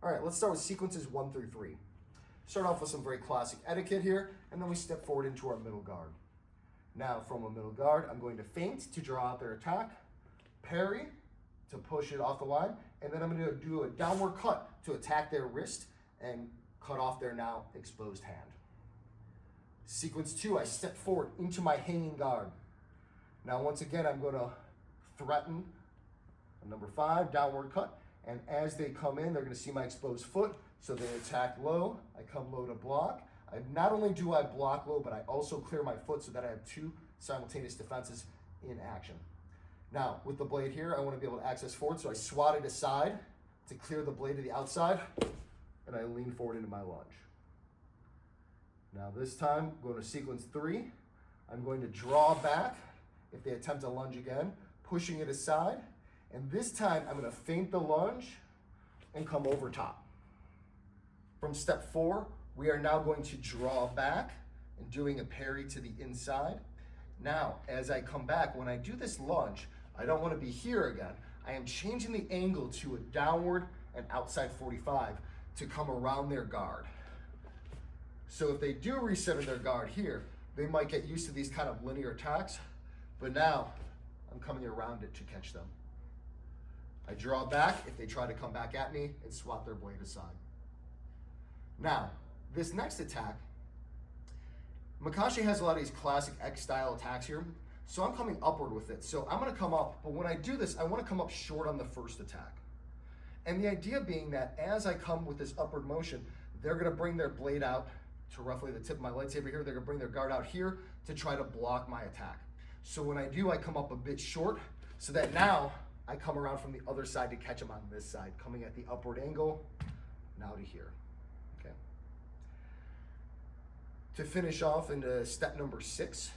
All right, let's start with sequences 1 through 3. Start off with some very classic etiquette here, and then we step forward into our middle guard. Now, from a middle guard, I'm going to feint to draw out their attack, parry to push it off the line, and then I'm going to do a downward cut to attack their wrist and cut off their now exposed hand. Sequence 2, I step forward into my hanging guard. Now, once again, I'm going to threaten a number 5, downward cut, and as they come in, they're going to see my exposed foot, so they attack low, I come low to block. Not only do I block low, but I also clear my foot so that I have 2 simultaneous defenses in action. Now, with the blade here, I want to be able to access forward, so I swat it aside to clear the blade to the outside, and I lean forward into my lunge. Now this time, I'm going to sequence 3. I'm going to draw back if they attempt to lunge again, pushing it aside, and this time I'm going to feint the lunge and come over top. From step 4, we are now going to draw back and doing a parry to the inside. Now, as I come back, when I do this lunge, I don't want to be here again. I am changing the angle to a downward and outside 45 to come around their guard. So if they do recenter their guard here, they might get used to these kind of linear attacks, but now I'm coming around it to catch them. I draw back if they try to come back at me and swat their blade aside. Now, this next attack, Makashi has a lot of these classic X-style attacks here, so I'm coming upward with it. So I'm going to come up, but when I do this, I want to come up short on the first attack. And the idea being that as I come with this upward motion, they're going to bring their blade out to roughly the tip of my lightsaber here. They're going to bring their guard out here to try to block my attack. So when I do, I come up a bit short so that now I come around from the other side to catch them on this side, coming at the upward angle, now to here. Okay. To finish off into step number 6,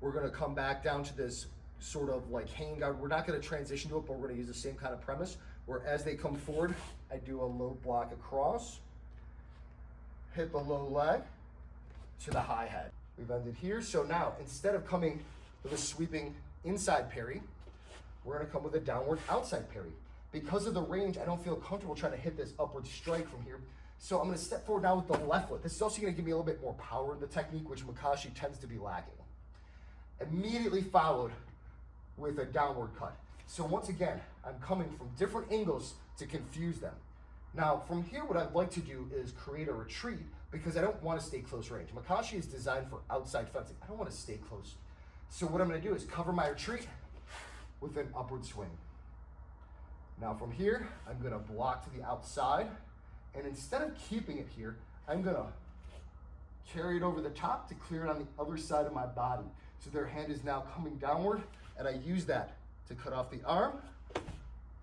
we're going to come back down to this sort of like hanging guard. We're not going to transition to it, but we're going to use the same kind of premise, where as they come forward, I do a low block across, hit the low leg to the high head. We've ended here. So now, instead of coming with a sweeping inside parry, we're going to come with a downward outside parry. Because of the range, I don't feel comfortable trying to hit this upward strike from here. So I'm going to step forward now with the left foot. This is also going to give me a little bit more power in the technique, which Makashi tends to be lacking. Immediately followed with a downward cut. So once again, I'm coming from different angles to confuse them. Now, from here, what I'd like to do is create a retreat because I don't want to stay close range. Makashi is designed for outside fencing. I don't want to stay close. So what I'm going to do is cover my retreat with an upward swing. Now from here, I'm going to block to the outside. And instead of keeping it here, I'm going to carry it over the top to clear it on the other side of my body. So their hand is now coming downward, and I use that to cut off the arm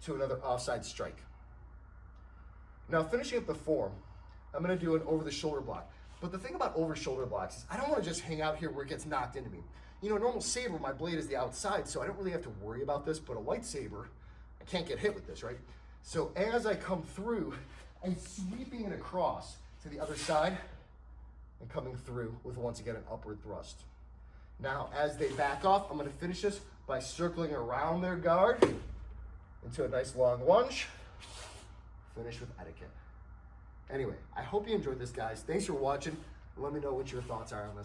to another offside strike. Now finishing up the form, I'm going to do an over-the-shoulder block. But the thing about over-shoulder blocks is I don't want to just hang out here where it gets knocked into me. You know, a normal saber, my blade is the outside, so I don't really have to worry about this, but a lightsaber, I can't get hit with this, right? So as I come through, I'm sweeping it across to the other side and coming through with, once again, an upward thrust. Now, as they back off, I'm going to finish this by circling around their guard into a nice long lunge. Finish with etiquette. Anyway, I hope you enjoyed this, guys. Thanks for watching. Let me know what your thoughts are on this.